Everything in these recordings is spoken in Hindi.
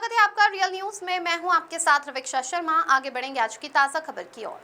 स्वागत है आपका रियल न्यूज में। मैं हूं आपके साथ रविक्षा शर्मा। आगे बढ़ेंगे आज की ताजा खबर की ओर।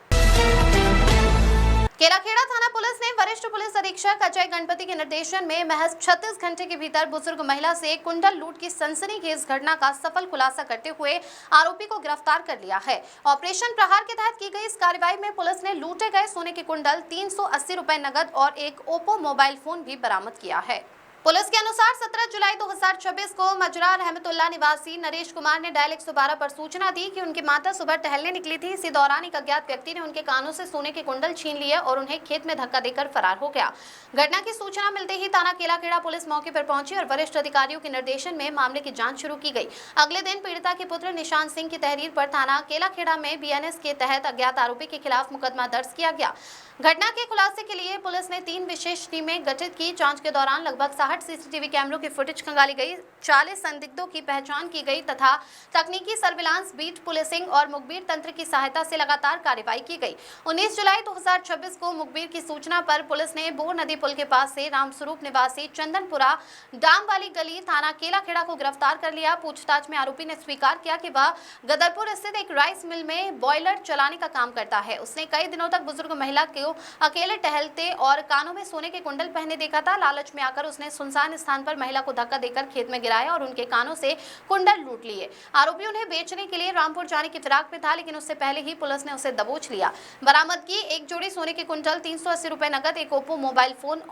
केलाखेड़ा थाना पुलिस ने वरिष्ठ पुलिस अधीक्षक अजय गणपति के निर्देशन में महज 36 घंटे के भीतर बुजुर्ग महिला से कुंडल लूट की सनसनीखेज घटना का सफल खुलासा करते हुए आरोपी को गिरफ्तार कर लिया है। ऑपरेशन प्रहार के तहत की गई इस कार्रवाई में पुलिस ने लूटे गए सोने के कुंडल, 380 रुपए नगद और एक ओप्पो मोबाइल फोन भी बरामद किया है। पुलिस के अनुसार 17 जुलाई 2026 को मजरा रहमतुल्लाह निवासी नरेश कुमार ने डायल 112 पर सूचना दी कि उनकी माता सुबह टहलने निकली थी। इसी दौरान एक अज्ञात व्यक्ति ने उनके कानों से सोने के कुंडल छीन लिए और उन्हें खेत में धक्का देकर फरार हो गया। घटना की सूचना मिलते ही थाना केलाखेड़ा पुलिस मौके पर पहुंची और वरिष्ठ अधिकारियों के निर्देशन में मामले की जाँच शुरू की गई। अगले दिन पीड़िता के पुत्र निशांत सिंह की तहरीर पर थाना केलाखेड़ा में BNS के तहत अज्ञात आरोपी के खिलाफ मुकदमा दर्ज किया गया। घटना के खुलासे के लिए पुलिस ने 3 विशेष टीमें गठित की। जांच के दौरान लगभग 60 CCTV कैमरों की फुटेज खंगाली गई, 40 संदिग्धों की पहचान की गई तथा तकनीकी सर्विलांस, बीट पुलिसिंग और मुखबिर तंत्र की सहायता से लगातार कार्रवाई की गई। 19 जुलाई 2026 को मुखबिर की सूचना पर पुलिस ने बोर नदी पुल के पास से रामस्वरूप निवासी चंदनपुरा डाम वाली गली थाना केलाखेड़ा को गिरफ्तार कर लिया। पूछताछ में आरोपी ने स्वीकार किया कि वह गदरपुर स्थित एक राइस मिल में बॉयलर चलाने का काम करता है। उसने कई दिनों तक बुजुर्ग महिला को अकेले टहलते और कानों में सोने के कुंडल पहने देखा था। लालच में आकर उसने सुनसान स्थान पर महिला को धक्का देकर खेत में गिराया और उनके कानों से कुंडल लूट लिए। आरोपी उन्हें बेचने के लिए रामपुर जाने की फिराक में था, लेकिन उससे पहले ही पुलिस ने उसे दबोच लिया। बरामदगी एक जोड़ी सोने के कुंडल, 380 रुपए नगद, एक ओप्पो मोबाइल फोन।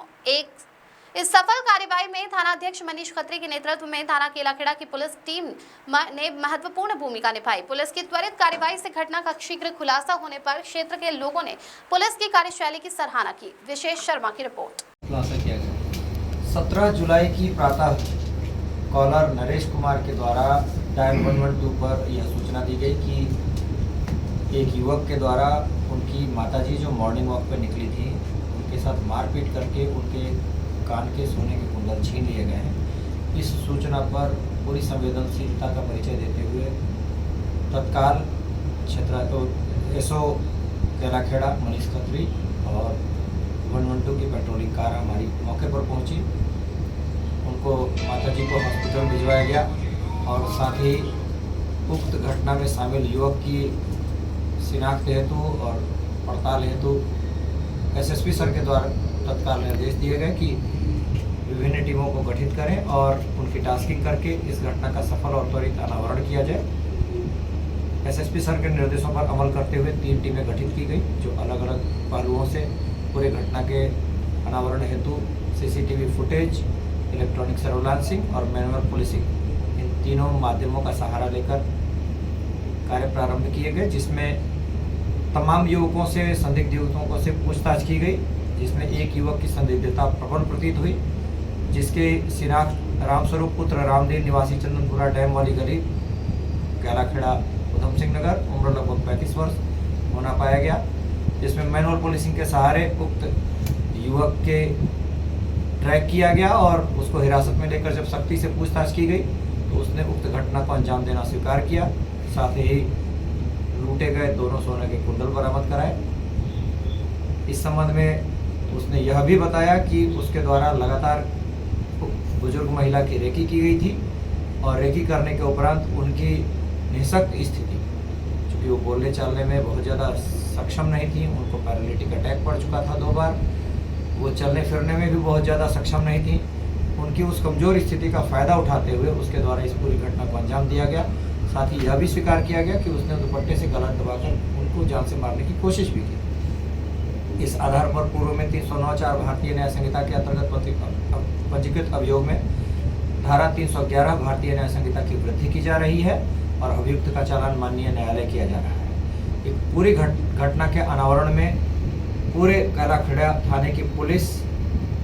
इस सफल कार्रवाई में थाना अध्यक्ष मनीष खत्री के नेतृत्व में थाना केलाखेड़ा की पुलिस टीम ने महत्वपूर्ण भूमिका निभाई। पुलिस की त्वरित कार्रवाई से घटना का शीघ्र खुलासा होने पर क्षेत्र के लोगों ने पुलिस की कार्यशैली की सराहना की। विशेष शर्मा की रिपोर्ट। 17 जुलाई की प्रातः कॉलर नरेश कुमार के द्वारा डायल 112 पर यह सूचना दी गई कि एक युवक के द्वारा उनकी माताजी जो मॉर्निंग वॉक पर निकली थी, उनके साथ मारपीट करके उनके कान के सोने के कुंडल छीन लिए गए हैं। इस सूचना पर पूरी संवेदनशीलता का परिचय देते हुए तत्काल क्षेत्र SO केलाखेड़ा मनीष खत्री और 112 की पेट्रोलिंग कार हमारी मौके पर पहुंची। उनको माताजी को हॉस्पिटल भिजवाया गया और साथ ही उक्त घटना में शामिल युवक की शिनाख्त हेतु और पड़ताल हेतु SSP सर के द्वारा तत्काल निर्देश दिए गए कि विभिन्न टीमों को गठित करें और उनकी टास्किंग करके इस घटना का सफल और त्वरित अनावरण किया जाए। SSP सर के निर्देशों पर अमल करते हुए 3 टीमें गठित की गई, जो अलग अलग पहलुओं से पूरे घटना के अनावरण हेतु CCTV फुटेज, इलेक्ट्रॉनिक सर्विलांसिंग और मैनुअल पुलिसिंग, इन तीनों माध्यमों का सहारा लेकर कार्य प्रारंभ किए गए, जिसमें तमाम युवकों से, संदिग्ध युवकों से पूछताछ की गई, जिसमें एक युवक की संदिग्धता प्रबल प्रतीत हुई, जिसके शिनाख्त रामस्वरूप पुत्र रामदेव निवासी चंदनपुरा डैम वाली गली केलाखेड़ा उधम सिंह नगर, उम्र लगभग 35 वर्ष होना पाया गया। जिसमें मैनुअल पुलिसिंग के सहारे उक्त युवक के ट्रैक किया गया और उसको हिरासत में लेकर जब सख्ती से पूछताछ की गई तो उसने उक्त घटना को अंजाम देना स्वीकार किया। साथ ही लूटे गए दोनों सोने के कुंडल बरामद कराए। इस संबंध में उसने यह भी बताया कि उसके द्वारा लगातार बुजुर्ग महिला की रेकी की गई थी और रेकी करने के उपरांत उनकी निःशक्त स्थिति, चूँकि वो बोलने चालने में बहुत ज़्यादा सक्षम नहीं थी, उनको पैरालिटिक अटैक पड़ चुका था 2 बार, वो चलने फिरने में भी बहुत ज़्यादा सक्षम नहीं थी। उनकी उस कमज़ोर स्थिति का फ़ायदा उठाते हुए उसके द्वारा इस पूरी घटना को अंजाम दिया गया। साथ ही यह भी स्वीकार किया गया कि उसने दुपट्टे से गला दबाकर उनको जान से मारने की कोशिश भी की। इस आधार पर पूर्व में 309(4) भारतीय न्याय संहिता के अंतर्गत पंजीकृत अभियोग में धारा 311 भारतीय न्याय संहिता की वृद्धि की जा रही है और अभियुक्त का चालान माननीय न्यायालय किया जा रहा है। एक पूरी घटना के अनावरण में पूरे केलाखेड़ा थाने की पुलिस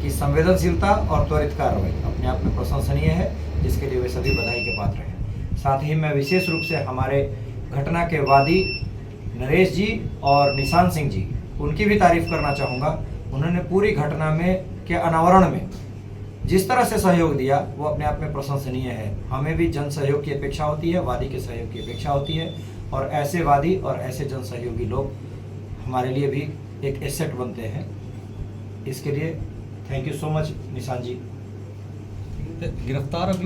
की संवेदनशीलता और त्वरित कार्रवाई अपने आप में प्रशंसनीय है, जिसके लिए वे सभी बधाई के पात्र हैं। साथ ही मैं विशेष रूप से हमारे घटना के वादी नरेश जी और निशांत सिंह जी, उनकी भी तारीफ करना चाहूँगा। उन्होंने पूरी घटना में के अनावरण में जिस तरह से सहयोग दिया वो अपने आप में प्रशंसनीय है। हमें भी जन सहयोग की अपेक्षा होती है, वादी के सहयोग की अपेक्षा होती है और ऐसे वादी और ऐसे जन सहयोगी लोग हमारे लिए भी एक एसेट बनते हैं। इसके लिए thank you so much Nishant ji. गिरफ्तार अभियुक्त